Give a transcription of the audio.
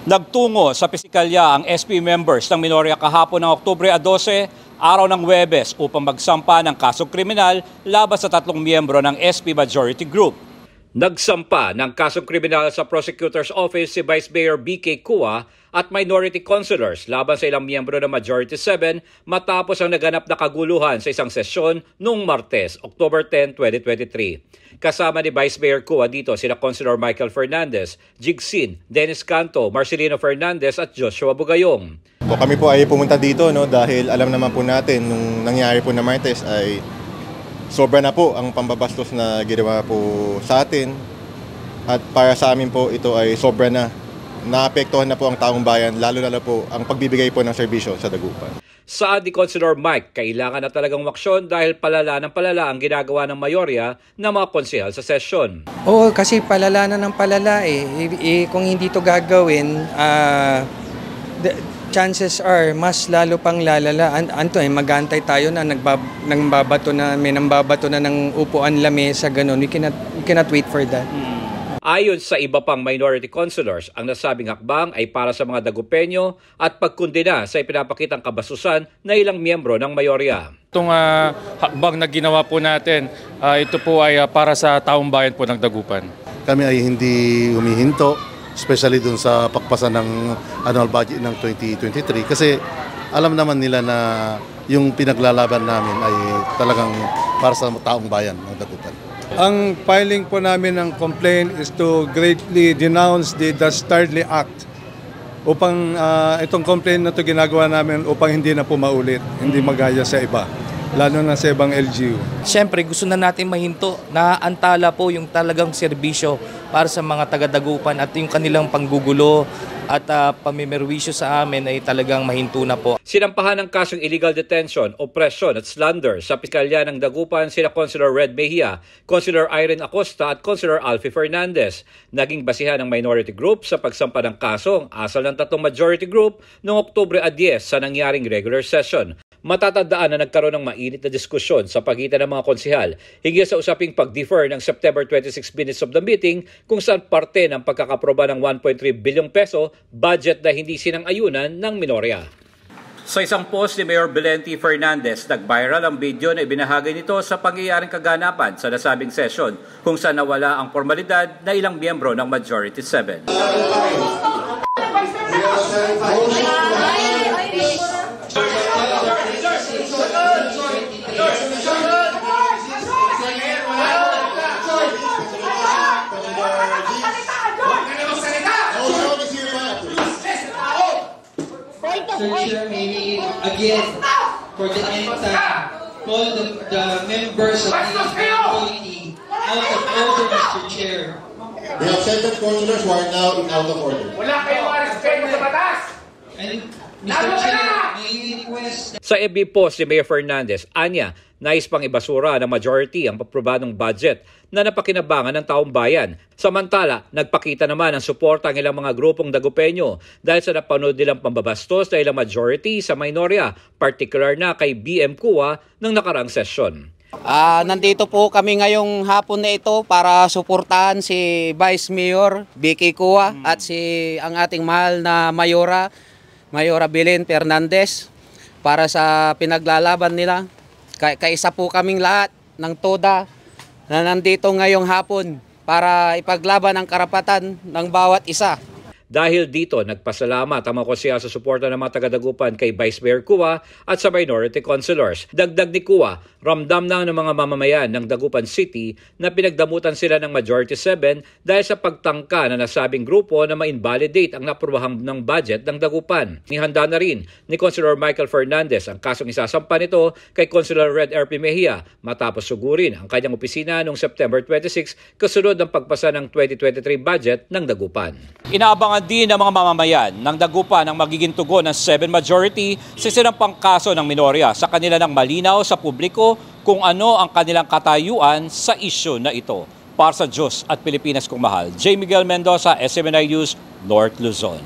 Nagtungo sa pisikalya ang SP members ng Minoria kahapon ng Oktubre 12, araw ng Huwebes upang magsampa ng kasong kriminal laban sa 3 miyembro ng SP Majority Group. Nagsampa ng kasong kriminal sa Prosecutor's Office si Vice Mayor BK Cua at minority councilors laban sa ilang miyembro ng Majority 7 matapos ang naganap na kaguluhan sa isang sesyon noong Martes, October 10, 2023. Kasama ni Vice Mayor Cua dito sina Councilor Michael Fernandez, Jigsin, Dennis Canto, Marcelino Fernandez at Joshua Bugayong. Kami po ay pumunta dito dahil alam naman po natin nung nangyari po na Martes ay sobra na po ang pambabastos na ginawa po sa atin at para sa amin po ito ay sobra na. Naapektuhan na po ang taong bayan, lalo po ang pagbibigay po ng serbisyo sa Dagupan. Saad ni Councilor Mike, kailangan na talagang waksyon dahil palala ng palala ang ginagawa ng mayorya ng mga konsehal sa sesyon. Oo, kasi palala na ng palala kung hindi ito gagawin, chances are mas lalo pang lalala. Mag-aantay tayo na may nambabato na ng upuan lamesa, ganun. We cannot wait for that. Ayon sa iba pang minority councilors, ang nasabing hakbang ay para sa mga Dagupenyo at pagkundina sa ipinapakitang kabasusan na ilang miyembro ng mayorya. Itong hakbang na ginawa po natin, ito po ay para sa taong bayan po ng Dagupan. Kami ay hindi humihinto, especially dun sa pakpasan ng annual budget ng 2023 kasi alam naman nila na yung pinaglalaban namin ay talagang para sa taong bayan ng Dagupan. Ang filing po namin ng complaint is to greatly denounce the Dastardly Act upang itong complaint na ito ginagawa namin upang hindi na po maulit, hindi magaya sa iba, lalo na sa ibang LGU. Siyempre gusto na natin mahinto na antala po yung talagang serbisyo para sa mga taga-Dagupan at yung kanilang panggugulo at pamimerwisyo sa amin ay talagang mahinto na po. Sinampahan ng kasong illegal detention, oppression at slander sa piskalya ng Dagupan sina Councilor Red Mejia, Councilor Irene Acosta at Councilor Alfie Fernandez. Naging basihan ng minority group sa pagsampa ng kaso ang asal ng 3 majority group noong Oktubre 10 sa nangyaring regular session. Matatandaan na nagkaroon ng mainit na diskusyon sa pagitan ng mga konsehal hinggil sa usaping pag-defer ng September 26 minutes of the meeting kung saan parte ng pagkakaproba ng 1.3 bilyong peso budget na hindi sinang-ayunan ng minorya. Sa isang post ni Mayor Belenti Fernandez, nag-viral ang video na ibinahagi nito sa pangyayaring kaganapan sa nasabing session kung saan nawala ang formalidad na ilang miyembro ng Majority 7. Sir Chair, may again, for the nth time, call the members of the committee out of order, Mr. Chair. We have seven councilors who are now in out of order. Wala kayong respeto sa batas! And Mr. Chair, may request... Sa FB post ni Mayor Fernandez, anya, nais pang ibasura ng majority ang paprobadong budget na napakinabangan ng taong bayan. Samantala, nagpakita naman ang suporta ng ilang mga grupong Dagupenyo dahil sa napanood nilang pambabastos na ilang majority sa minorya, particular na kay BM Cua ng nakarang sesyon. Nandito po kami ngayong hapon na ito para suportahan si Vice Mayor BK Cua at ang ating mahal na Mayora Belen Fernandez para sa pinaglalaban nila. Kaisa po kaming lahat ng TODA na nandito ngayong hapon para ipaglaban ang karapatan ng bawat isa. Dahil dito, nagpasalamat ang mga konsehal sa suporta ng mga taga-Dagupan kay Vice Mayor Cua at sa minority councilors. Dagdag ni Cua, ramdam na ng mga mamamayan ng Dagupan City na pinagdamutan sila ng Majority 7 dahil sa pagtangka na nasabing grupo na ma-invalidate ang naprobahang ng budget ng Dagupan. Nihanda na rin ni Councilor Michael Fernandez ang kasong isasampa nito kay Councilor Red R. Mejia matapos sugurin ang kanyang opisina noong September 26 kasunod ng pagpasa ng 2023 budget ng Dagupan. Inaabangan din ng mga mamamayan ng Dagupan ang magiging tugon ng 7 majority sa sinampang kaso ng minorya sa kanila ng malinaw sa publiko kung ano ang kanilang katayuan sa isyu na ito. Para sa Diyos at Pilipinas kong mahal, J. Miguel Mendoza, SMNI News, North Luzon.